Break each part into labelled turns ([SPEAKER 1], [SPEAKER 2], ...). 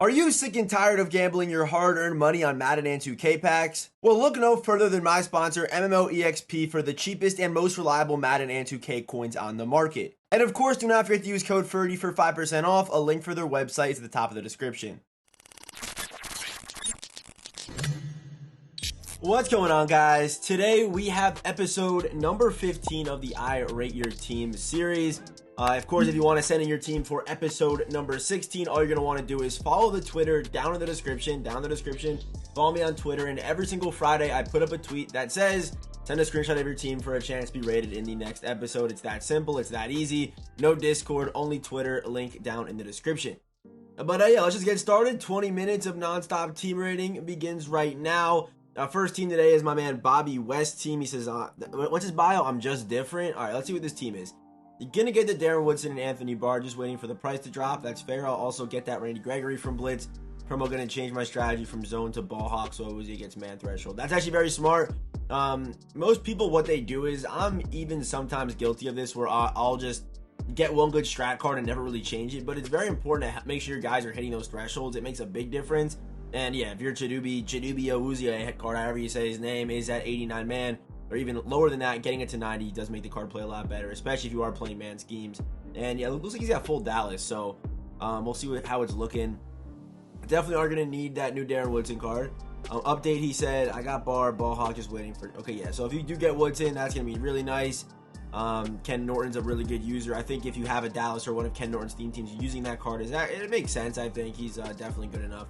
[SPEAKER 1] Are you sick and tired of gambling your hard-earned money on Madden and 2K packs? Well, look no further than my sponsor, MMOEXP, for the cheapest and most reliable Madden and 2K coins on the market. And of course, do not forget to use code Ferdy for 5% off. A link for their website is at the top of the description. What's going on, guys? Today we have episode number 15 of the I Rate Your Team series. Of course, if you want to send in your team for episode number 16, all you're going to want to do is follow the Twitter down in the description. Follow me on Twitter, and every single Friday I put up a tweet that says, send a screenshot of your team for a chance to be rated in the next episode. It's that simple. It's that easy. No Discord, only Twitter. Link down in the description. But yeah, let's just get started. 20 minutes of nonstop team rating begins right now. First team today is my man Bobby West team. He says, what's his bio? I'm just different. All right, let's see what this team is. You're going to get the Darren Woodson and Anthony Barr, just waiting for the price to drop. That's fair. I'll also get that Randy Gregory from Blitz. Promo going to change my strategy from zone to ball hawk, so Uzi gets man threshold. That's actually very smart. Most people, what they do is, I'm even sometimes guilty of this, where I'll just get one good strat card and never really change it. But it's very important to make sure your guys are hitting those thresholds. It makes a big difference. And yeah, if your Chidubi Awuzie card, however you say his name, is at 89 man, or even lower than that, getting it to 90 does make the card play a lot better, especially if you are playing man schemes. And yeah, it looks like he's got full Dallas, so we'll see how it's looking. Definitely are going to need that new Darren Woodson card. Update, he said, I got Barr, Ball Hawk, just waiting for... Okay, yeah, so if you do get Woodson, that's going to be really nice. Ken Norton's a really good user. I think if you have a Dallas or one of Ken Norton's theme teams using that card, it makes sense. I think he's definitely good enough.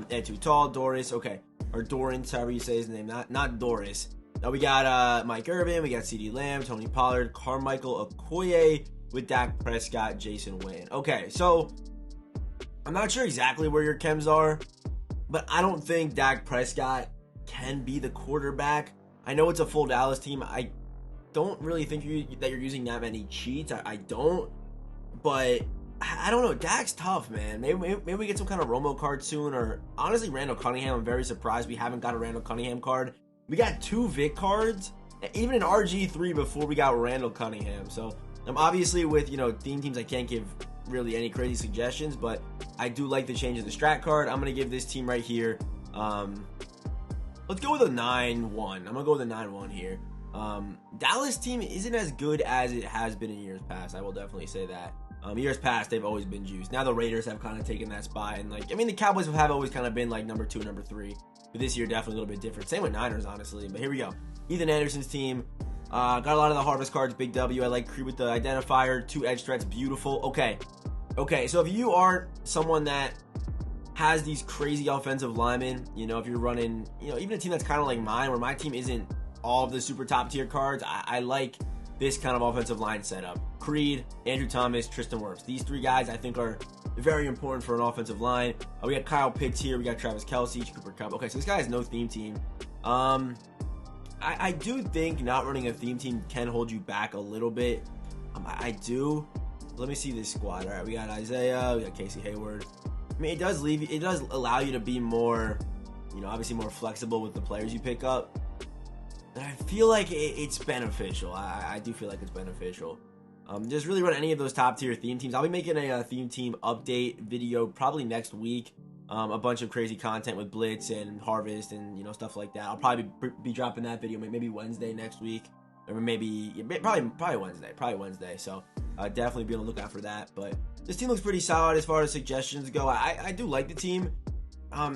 [SPEAKER 1] Ed Too Tall, Doris, okay, or Dorrance, however you say his name, not Doris. Now we got Mike Irvin, we got CeeDee Lamb, Tony Pollard, Carmichael Okoye with Dak Prescott, Jason Witten. Okay, so I'm not sure exactly where your chems are, but I don't think Dak Prescott can be the quarterback. I know it's a full Dallas team. I don't really think that you're using that many cheats. I don't, but I don't know. Dak's tough, man. Maybe we get some kind of Romo card soon, or honestly, Randall Cunningham. I'm very surprised we haven't got a Randall Cunningham card. We got 2 Vic cards, even an RG3 before we got Randall Cunningham. So obviously with theme teams, I can't give really any crazy suggestions, but I do like the change of the strat card. I'm gonna give this team right here. Let's go with a 9-1. I'm gonna go with a 9-1 here. Dallas team isn't as good as it has been in years past. I will definitely say that. Years past, they've always been juiced. Now the Raiders have kind of taken that spot, and the Cowboys have always kind of been like number 2, number 3. But this year, definitely a little bit different. Same with Niners, honestly. But here we go. Ethan Anderson's team. Got a lot of the harvest cards. Big W. I like Creed with the identifier. 2 edge threats. Beautiful. Okay. So if you aren't someone that has these crazy offensive linemen, if you're running, even a team that's kind of like mine, where my team isn't all of the super top tier cards, I like this kind of offensive line setup. Creed, Andrew Thomas, Tristan Wirfs. These 3 guys I think are very important for an offensive line. We got Kyle Pitts here. We got Travis Kelce, Cooper Kupp. Okay, so this guy has no theme team. I do think not running a theme team can hold you back a little bit. I do. Let me see this squad. All right, we got Isaiah. We got Casey Hayward. I mean, it does allow you to be more, obviously more flexible with the players you pick up. But I feel like it's beneficial. I do feel like it's beneficial. Just really run any of those top tier theme teams. I'll be making a theme team update video probably next week. A bunch of crazy content with Blitz and Harvest and stuff like that. I'll probably be dropping that video maybe Wednesday next week, or probably Wednesday. So definitely be on the lookout for that. But this team looks pretty solid as far as suggestions go. I do like the team.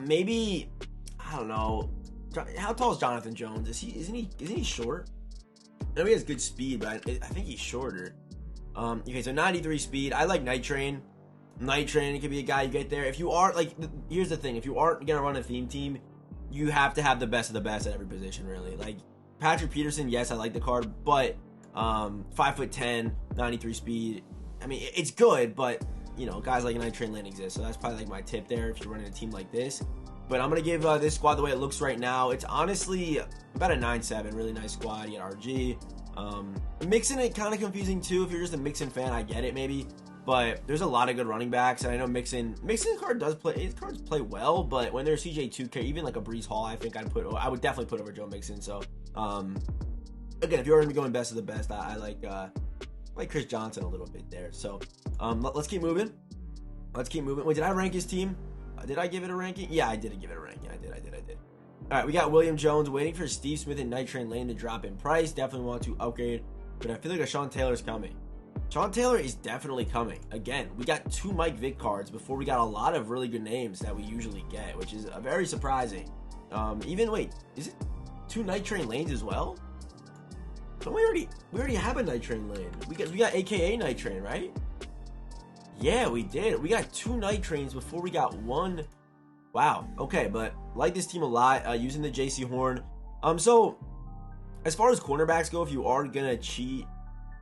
[SPEAKER 1] Maybe I don't know. How tall is Jonathan Jones? Isn't he short? I know he has good speed, but I think he's shorter. Okay, so 93 speed. I like Night Train. It could be a guy you get there. If you are here's the thing: if you aren't gonna run a theme team, you have to have the best of the best at every position. Really, like Patrick Peterson. Yes, I like the card, but 5'10", 93 speed. I mean, it's good, but guys like Night Train Lane exist, so that's probably like my tip there if you're running a team like this. But I'm going to give this squad the way it looks right now. It's honestly about a 9-7. Really nice squad. You got RG. Mixon, it kind of confusing too. If you're just a Mixon fan, I get it maybe. But there's a lot of good running backs. And I know Mixon cards play well. But when there's CJ2K, even like a Breece Hall, I think I would definitely put over Joe Mixon. So, again, if you're going to be going best of the best, I like Chris Johnson a little bit there. So, let's keep moving. Wait, did I rank his team? Did I give it a ranking? Yeah, I did give it a ranking. I did. All right, we got William Jones waiting for Steve Smith and Night Train Lane to drop in price. Definitely want to upgrade, but I feel like a Sean Taylor's coming. Sean Taylor is definitely coming. Again, we got 2 Mike Vick cards before we got a lot of really good names that we usually get, which is very surprising. Wait, is it 2 Night Train Lanes as well? So we already have a Night Train Lane. We got AKA Night Train, right? Yeah, we did. We got 2 Night Trains before we got 1. Wow. Okay, but like this team a lot. Using the JC Horn. So as far as cornerbacks go, if you are gonna cheat,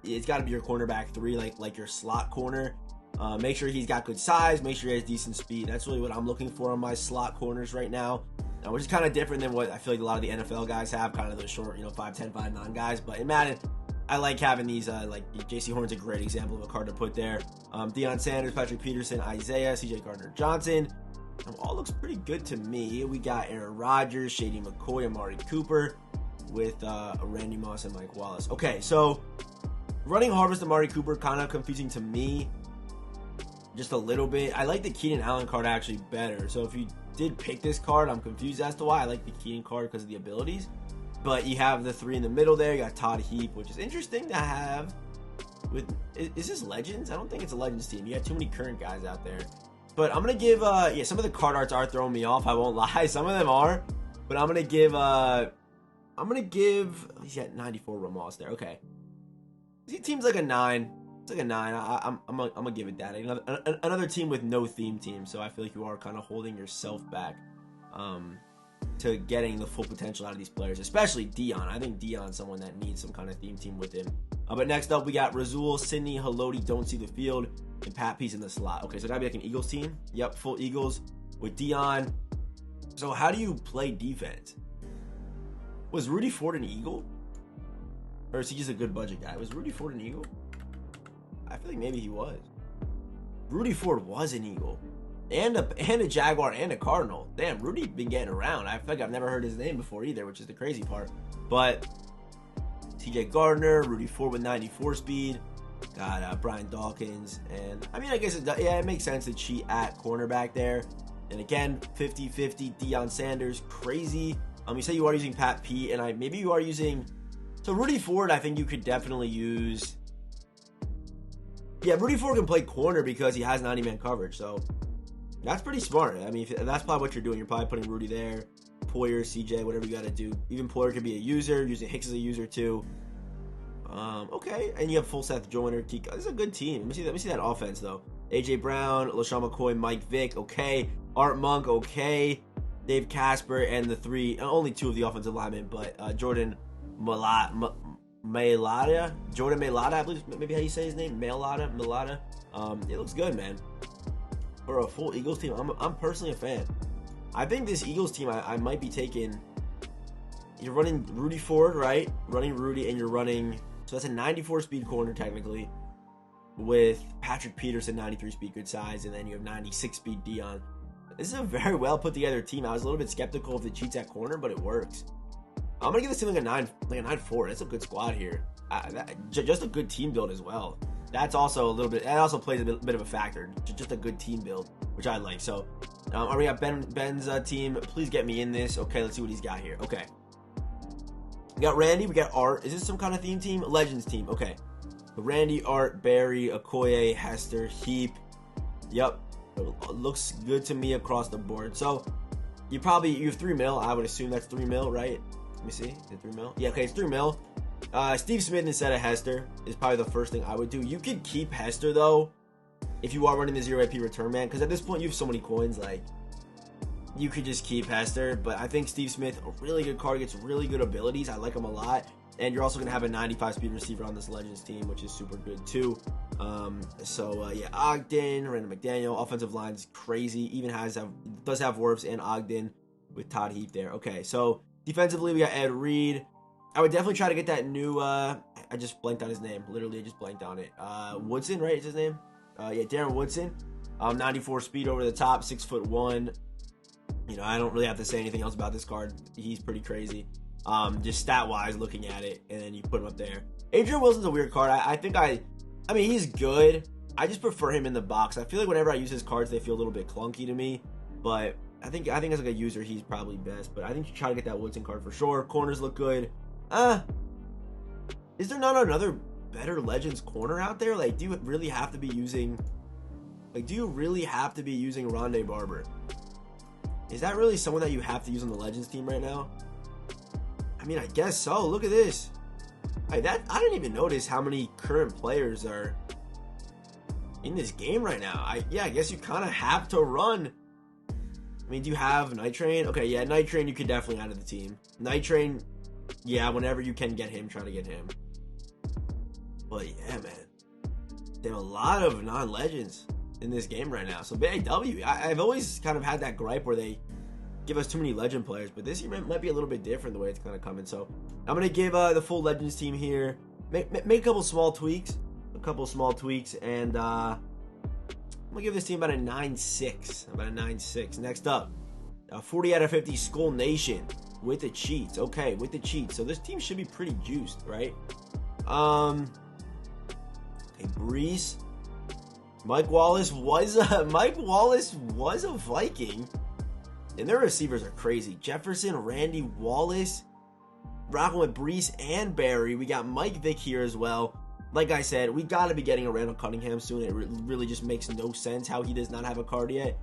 [SPEAKER 1] it's got to be your cornerback 3, like your slot corner. Make sure he's got good size. Make sure he has decent speed. That's really what I'm looking for on my slot corners right now. Which is kind of different than what I feel like a lot of the NFL guys have, kind of those short, 5'10", 5'9" guys. But in Madden, I like having these, like JC Horn's a great example of a card to put there. Deion Sanders, Patrick Peterson, Isaiah, CJ Gardner-Johnson. All looks pretty good to me. We got Aaron Rodgers, Shady McCoy, Amari Cooper, with Randy Moss and Mike Wallace. Okay, so running Harvest Amari Cooper, kind of confusing to me just a little bit. I like the Keenan Allen card actually better. So if you did pick this card, I'm confused as to why. I like the Keenan card because of the abilities. But you have the 3 in the middle there. You got Todd Heap, which is interesting to have. Is this Legends? I don't think it's a Legends team. You got too many current guys out there. But I'm going to give, some of the card arts are throwing me off. I won't lie. Some of them are. But I'm going to give, he's got 94 Ramos there. Okay. This team's like a 9. It's like a 9. I'm gonna give it that. Another team with no theme team, so I feel like you are kind of holding yourself back to getting the full potential out of these players, especially Deion. I think Deion's someone that needs some kind of theme team with him. But next up, we got Razul, Sidney, Haloti, Don't See the Field, and Pat Peace in the slot. Okay, so that'd be like an Eagles team. Yep, full Eagles with Deion. So how do you play defense? Was Rudy Ford an Eagle? Or is he just a good budget guy? Was Rudy Ford an Eagle? I feel like maybe he was. Rudy Ford was an Eagle. And a Jaguar and a Cardinal. Damn, Rudy been getting around. I feel like I've never heard his name before either, which is the crazy part. But TJ Gardner, Rudy Ford with 94 speed. Got Brian Dawkins. And I mean, I guess it makes sense to cheat at cornerback there. And again, 50-50 Deion Sanders. Crazy. You say you are using Pat P, and maybe you are using... So Rudy Ford, I think you could definitely use... Yeah, Rudy Ford can play corner because he has 90-man coverage, so that's pretty smart. I mean, that's probably what you're doing. You're probably putting Rudy there, Poyer, CJ, whatever you got to do. Even Poyer could be a user, using Hicks as a user too. Okay, and you have full Seth Joyner, Kiko. This is a good team. Let me see that offense though. AJ Brown, LaShawn McCoy, Mike Vick, okay. Art Monk, okay. Dave Casper, and the 3, only 2 of the offensive linemen, but Jordan Mailata, Jordan Mailata, I believe maybe how you say his name, Mailata. It looks good, man. For a full Eagles team, I'm personally a fan. I think this Eagles team, I might be taking. You're running Rudy Ford, right? Running Rudy, and you're running. So that's a 94 speed corner technically, with Patrick Peterson 93 speed, good size, and then you have 96 speed Deion. This is a very well put together team. I was a little bit skeptical of the cheats at corner, but it works. I'm gonna give this team like a 9-4. That's a good squad here. Just a good team build as well. That's also a little bit. That also plays a bit of a factor. Just a good team build, which I like. So, we got Ben's team. Please get me in this. Okay, let's see what he's got here. Okay, we got Randy. We got Art. Is this some kind of theme team? Legends team. Okay, Randy, Art, Barry, Okoye, Hester, Heap. Yep, it looks good to me across the board. So, you have 3 mil. I would assume that's 3 mil, right? Let me see. Is it 3 mil? Yeah, okay, it's 3 mil. Steve Smith instead of Hester is probably the first thing I would do. You could keep Hester, though, if you are running the 0 AP return man, because at this point, you have so many coins, like, you could just keep Hester. But I think Steve Smith, a really good card, gets really good abilities. I like him a lot. And you're also going to have a 95 speed receiver on this Legends team, which is super good, too. Yeah, Ogden, Randall McDaniel, offensive line's crazy. Even does have Wirfs and Ogden with Todd Heap there. Okay, so defensively, we got Ed Reed. I would definitely try to get that new, I just blanked on his name. Literally, I just blanked on it. Woodson, right, is his name? Yeah, Darren Woodson. 94 speed over the top, 6'1". I don't really have to say anything else about this card. He's pretty crazy. Just stat-wise, looking at it, and then you put him up there. Adrian Wilson's a weird card. I mean, he's good. I just prefer him in the box. I feel like whenever I use his cards, they feel a little bit clunky to me. but I think as like a user, he's probably best. But I think you try to get that Woodson card for sure. Corners look good. Is there not another better Legends corner out there? Like, do you really have to be using Rondé Barber? Is that really someone that you have to use on the Legends team right now? I mean, I guess so. Look at this. I didn't even notice how many current players are in this game right now. I guess you kind of have to run. I mean, do you have Night Train? Okay, yeah, Night Train you could definitely add to the team. Night Train, yeah, whenever you can get him, try to get him. But yeah, man, there are a lot of non-legends in this game right now. So big W. I've always kind of had that gripe where they give us too many legend players, but this year might be a little bit different the way it's kind of coming. So I'm gonna give the full Legends team here. Make a couple small tweaks, and I'm gonna give this team about a 9.6. Next up, 40 out of 50 Skull Nation with the cheats. Okay, with the cheats. So this team should be pretty juiced, right? Okay, Brees. Mike Wallace was a Viking, and their receivers are crazy. Jefferson, Randy, Wallace, rocking with Brees and Barry. We got Mike Vick here as well. Like I said, we got to be getting a Randall Cunningham soon. It really just makes no sense how he does not have a card yet.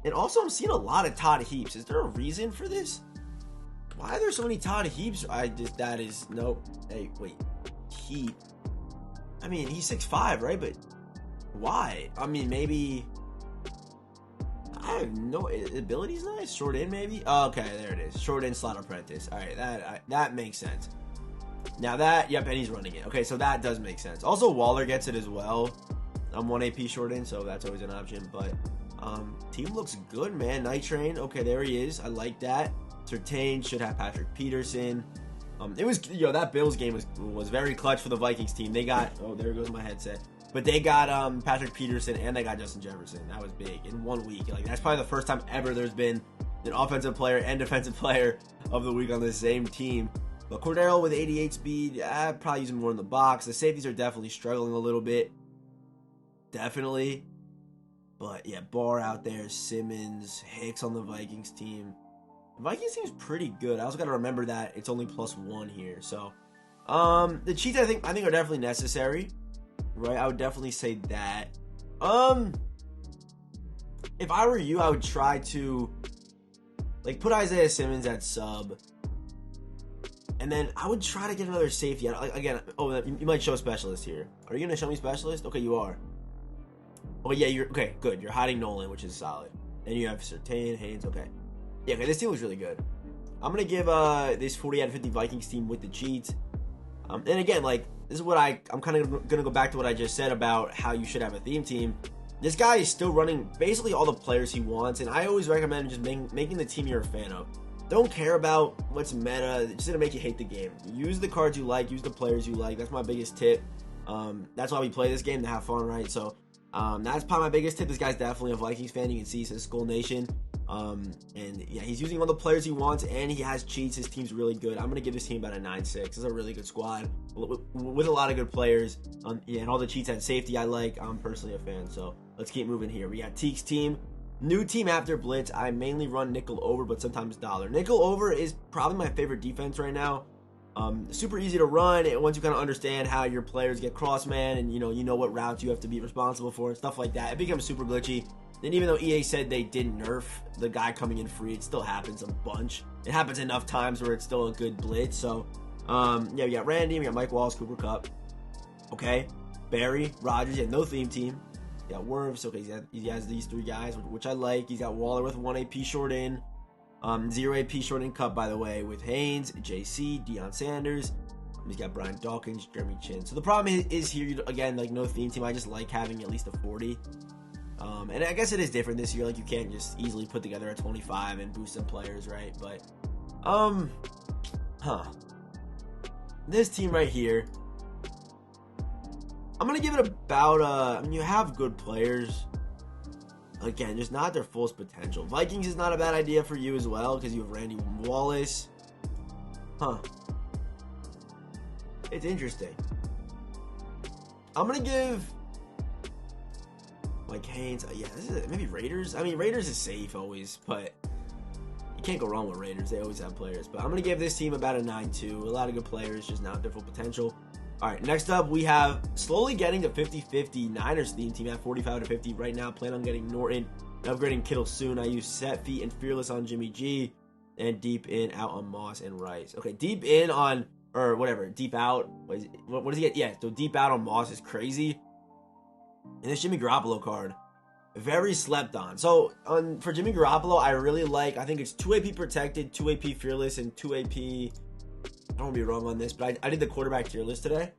[SPEAKER 1] And also, I'm seeing a lot of Todd Heaps. Is there a reason for this? Why are there so many Todd Heaps? Nope. Hey, wait. Heap. I mean, he's 6'5", right? But why? I mean, maybe... I have no... Ability's nice. Short in, maybe? Oh, okay, there it is. Short in, slot apprentice. All right, that makes sense. Now that... Yep, and he's running it. Okay, so that does make sense. Also, Waller gets it as well. I'm 1 AP short in, so that's always an option. But team looks good, man. Night Train. Okay, there he is. I like that. Surtain should have Patrick Peterson. It was, that Bills game was very clutch for the Vikings team. They got, oh, there goes my headset. But they got Patrick Peterson and they got Justin Jefferson. That was big in 1 week. Like, that's probably the first time ever there's been an offensive player and defensive player of the week on the same team. But Cordero with 88 speed, I'd probably use him more in the box. The safeties are definitely struggling a little bit. Definitely. But yeah, Barr out there, Simmons, Hicks on the Vikings team. The Vikings team is pretty good. I also got to remember that it's only +1 here. So, the cheats I think are definitely necessary, right? I would definitely say that. If I were you, I would try to put Isaiah Simmons at sub, and then I would try to get another safety. Again, you might show specialist here. Are you gonna show me specialist? Okay, you are. Oh yeah, you're okay. Good. You're hiding Nolan, which is solid. Then you have Surtain, Haynes. Okay. Yeah, okay, this team looks really good. I'm going to give this 40 out of 50 Vikings team with the cheats. And again, this is what I'm kind of going to go back to what I just said about how you should have a theme team. This guy is still running basically all the players he wants, and I always recommend just making the team you're a fan of. Don't care about what's meta. It's going to make you hate the game. Use the cards you like. Use the players you like. That's my biggest tip. That's why we play this game, to have fun, right? So that's probably my biggest tip. This guy's definitely a Vikings fan. You can see he says Skull Nation. And yeah, he's using all the players he wants, and he has cheats. His team's really good. I'm gonna give this team about a 9.6. It's a really good squad with a lot of good players. Yeah, and all the cheats at safety I like. I'm personally a fan. So let's keep moving here. We got Teek's team, new team after blitz. I mainly run nickel over, but sometimes dollar. Nickel over is probably my favorite defense right now. Super easy to run, and once you kind of understand how your players get cross man, and you know what routes you have to be responsible for and stuff like that, it becomes super glitchy. And even though EA said they didn't nerf the guy coming in free, it still happens a bunch. It happens enough times where it's still a good blitz. So, yeah, we got Randy, we got Mike Wallace, Cooper Kupp. Okay, Barry, Rodgers, yeah, no theme team. We got Werves, okay, he has these 3 guys, which I like. He's got Waller with 1 AP short in. 0 AP short in Kupp, by the way, with Haynes, JC, Deion Sanders. He's got Brian Dawkins, Jeremy Chin. So the problem is here, again, no theme team. I just like having at least a 40. And I guess it is different this year. You can't just easily put together a 25 and boost some players, right? But, this team right here, I'm going to give it about, you have good players. Again, just not their fullest potential. Vikings is not a bad idea for you as well, because you have Randy Wallace. It's interesting. I'm going to give... Like Haynes. Yeah, this is maybe Raiders. I mean, Raiders is safe always, but you can't go wrong with Raiders. They always have players. But I'm going to give this team about a 9-2. A lot of good players, just not their full potential. All right, next up, we have slowly getting to 50-50 Niners theme team at 45-50 right now. Plan on getting Norton and upgrading Kittle soon. I use set feet and fearless on Jimmy G and deep in out on Moss and Rice. Okay, deep in on, or whatever, deep out. What does he get? Yeah, so deep out on Moss is crazy. And this Jimmy Garoppolo card, very slept on. So for Jimmy Garoppolo, I really like, I think it's 2 AP protected, 2 AP fearless, and 2 AP... I don't want to be wrong on this, but I did the quarterback tier list today.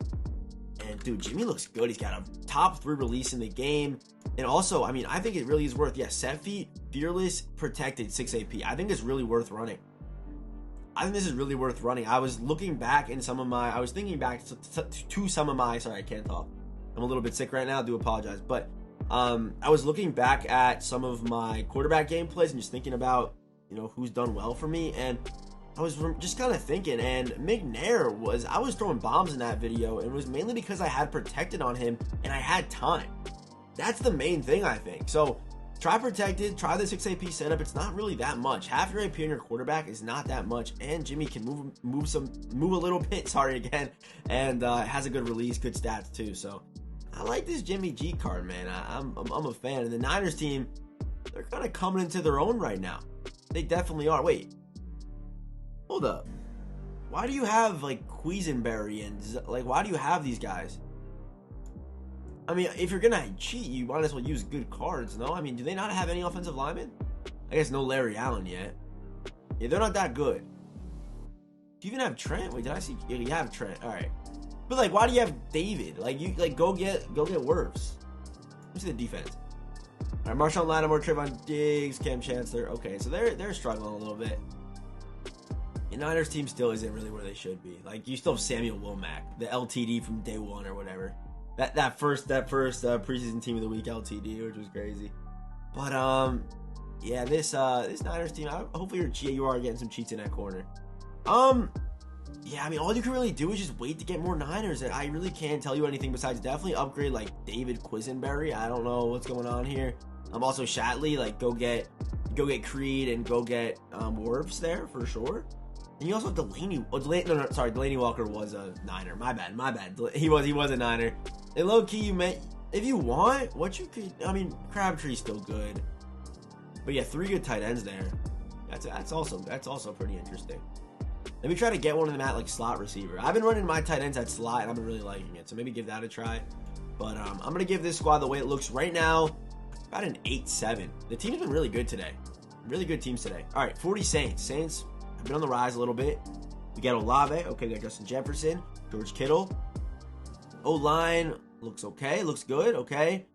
[SPEAKER 1] And, dude, Jimmy looks good. He's got a top 3 release in the game. And also, I mean, I think it really is worth, set feet, fearless, protected, 6 AP. I think it's really worth running. I think this is really worth running. I was looking back in some of my, I was thinking back to some of my, sorry, I can't talk. I'm a little bit sick right now. I do apologize. But I was looking back at some of my quarterback gameplays and just thinking about, who's done well for me. And I was just kind of thinking, and McNair I was throwing bombs in that video, and it was mainly because I had protected on him, and I had time. That's the main thing, I think. So, try protected, try the 6 AP setup. It's not really that much. Half your AP on your quarterback is not that much, and Jimmy can move a little bit, sorry again, and has a good release, good stats too. So, I like this Jimmy G card, man. I'm a fan. And the Niners team, they're kind of coming into their own right now. They definitely are. Wait. Hold up. Why do you have, Quisenberry and, why do you have these guys? I mean, if you're gonna cheat, you might as well use good cards, no? I mean, do they not have any offensive linemen? I guess no Larry Allen yet. Yeah, they're not that good. Do you even have Trent? Wait, did I see? Yeah, you have Trent. All right. But, why do you have David? Go get Wirfs. Let me see the defense. All right, Marshawn Lattimore, Trayvon Diggs, Cam Chancellor. Okay, so they're struggling a little bit. The Niners team still isn't really where they should be. You still have Samuel Womack, the LTD from day one or whatever. That first preseason team of the week LTD, which was crazy. But yeah, this Niners team. Hopefully you are getting some cheats in that corner. Yeah, I mean, all you can really do is just wait to get more Niners. I really can't tell you anything besides definitely upgrade David Quisenberry. I don't know what's going on here. Also Shatley, go get Creed and go get Wirfs there for sure. And you also have Delaney. Delaney Walker was a Niner. My bad. He was a Niner. And low key, if you want, what you could, I mean, Crabtree's still good. But yeah, 3 good tight ends there. That's also pretty interesting. Let me try to get one of them at slot receiver. I've been running my tight ends at slot, and I've been really liking it. So maybe give that a try. But I'm gonna give this squad the way it looks right now about an 8-7. The team's been really good today. Really good teams today. All right, 40 Saints. Saints have been on the rise a little bit. We got Olave. Okay, we got Justin Jefferson, George Kittle. O-line looks okay. Looks good. Okay.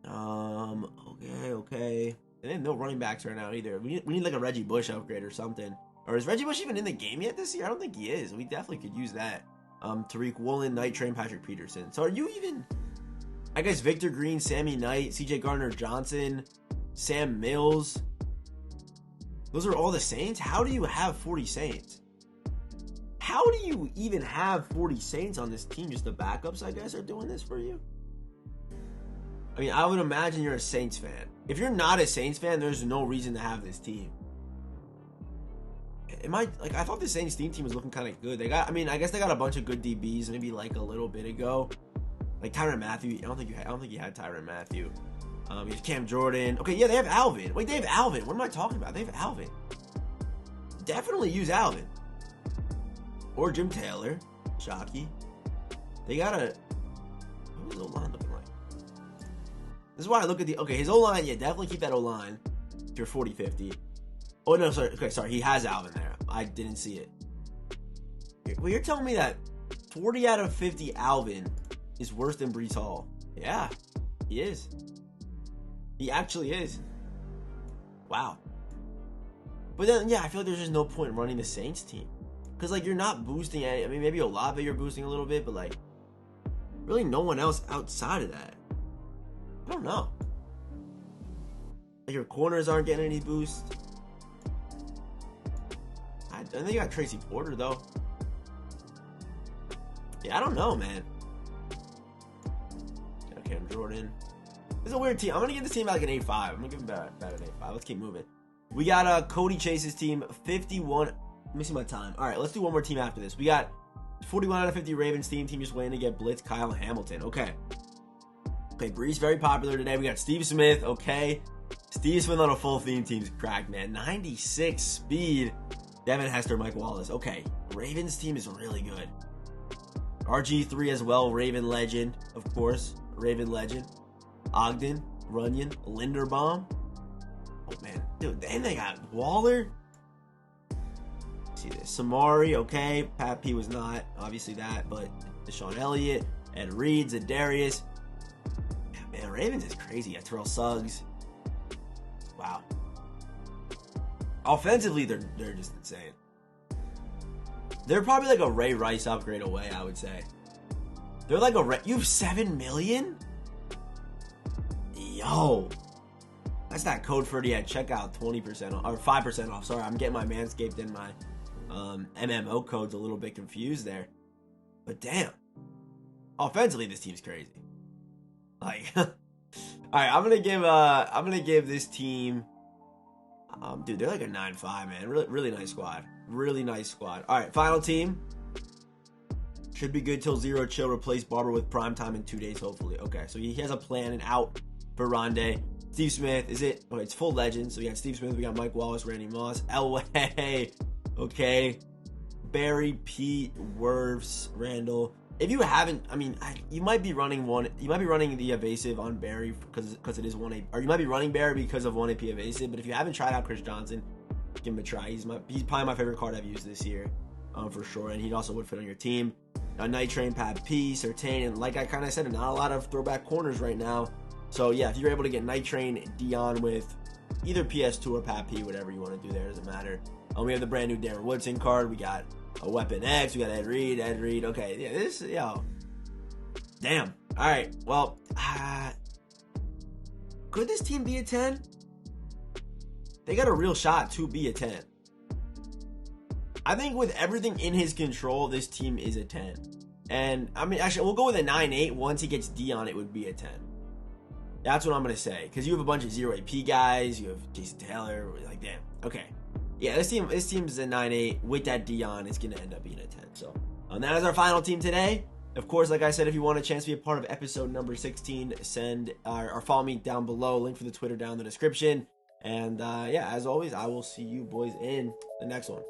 [SPEAKER 1] Okay. And then no running backs right now either. We need a Reggie Bush upgrade or something. Or is Reggie Bush even in the game yet this year? I don't think he is. We definitely could use that. Tariq Woolen, Night Train, Patrick Peterson. So are you even... I guess Victor Green, Sammy Knight, CJ Gardner-Johnson, Sam Mills. Those are all the Saints? How do you have 40 Saints? How do you even have 40 Saints on this team? Just the backups, I guess, are doing this for you? I mean, I would imagine you're a Saints fan. If you're not a Saints fan, there's no reason to have this team. I thought the Saints team was looking kind of good. I guess they got a bunch of good DBs maybe a little bit ago. Tyrann Mathieu. I don't think you had Tyrann Mathieu. You have Cam Jordan. Okay, yeah, they have Alvin. Wait, they have Alvin. What am I talking about? They have Alvin. Definitely use Alvin. Or Jim Taylor. Shockey. They got a... What was O-line looking like? This is why I look at the... Okay, his O-line, yeah, definitely keep that O-line. If you're 40-50. Oh, no, sorry. Okay, sorry. He has Alvin there. I didn't see it. Well, you're telling me that 40 out of 50 Alvin is worse than Breece Hall. Yeah, he is. He actually is. Wow. But then, yeah, I feel like there's just no point in running the Saints team. Because, you're not boosting any... I mean, maybe Olave you're boosting a little bit, but, really no one else outside of that. I don't know. Your corners aren't getting any boost. I think you got Tracy Porter, though. Yeah, I don't know, man. Got Cam Jordan. This is a weird team. I'm gonna give this team like an 8-5. I'm gonna give him about an 8-5. Let's keep moving. We got Cody Chase's team, 51. Let me see my time. All right, let's do one more team after this. We got 41 out of 50 Ravens team just waiting to get blitz. Kyle Hamilton. Okay. Okay, Brees very popular today. We got Steve Smith. Okay. Steve Smith on a full theme team's cracked, man. 96 speed. Devin Hester, Mike Wallace. Okay. Ravens team is really good. RG3 as well. Raven legend, of course. Raven legend. Ogden, Runyon, Linderbaum. Oh, man. Dude, and they got Waller. See this. Samari, okay. Pat P was not. Obviously that. But Deshaun Elliott, Ed Reed, Zadarius. Yeah, man, Ravens is crazy. Terrell Suggs. Wow. Offensively, they're just insane. They're probably like a Ray Rice upgrade away, I would say. They're like a you have $7 million? Yo. That's that code Ferdy at checkout, 20% off, or 5% off. Sorry, I'm getting my Manscaped and my MMO codes a little bit confused there. But damn. Offensively, this team's crazy. Like, all right, I'm gonna give this team, dude, they're like a 9-5, man. Really nice squad. Really nice squad. All right, final team. Should be good till zero chill. Replace Barber with primetime in 2 days, hopefully. Okay, so he has a plan and out for Rondé. Steve Smith, is it? Oh, it's full legend. So we got Steve Smith, we got Mike Wallace, Randy Moss, Elway. Okay. Barry, Pete, Werfs, Randall. If you haven't, I mean, you might be running one. You might be running the evasive on Barry because it is 1A, or you might be running Barry because of 1AP evasive. But if you haven't tried out Chris Johnson, give him a try. He's probably my favorite card I've used this year, for sure. And he also would fit on your team. Night Train, Pat P, Surtain, and like I kind of said, not a lot of throwback corners right now. So yeah, if you're able to get Night Train, Dion with either PS2 or Pat P, whatever you want to do there, doesn't matter. We have the brand new Darren Woodson card. We got a Weapon X. We got Ed Reed. Okay, yeah, this, yo. Damn. All right, well, could this team be a 10? They got a real shot to be a 10. I think with everything in his control, this team is a 10. And, I mean, actually, we'll go with a 9-8. Once he gets Dion, it would be a 10. That's what I'm going to say. Because you have a bunch of 0 AP guys. You have Jason Taylor. Like, damn. Okay. Yeah, this team's a 9-8. With that Dion, it's going to end up being a 10. So, that is our final team today. Of course, like I said, if you want a chance to be a part of episode number 16, send or follow me down below. Link for the Twitter down in the description. And, yeah, as always, I will see you boys in the next one.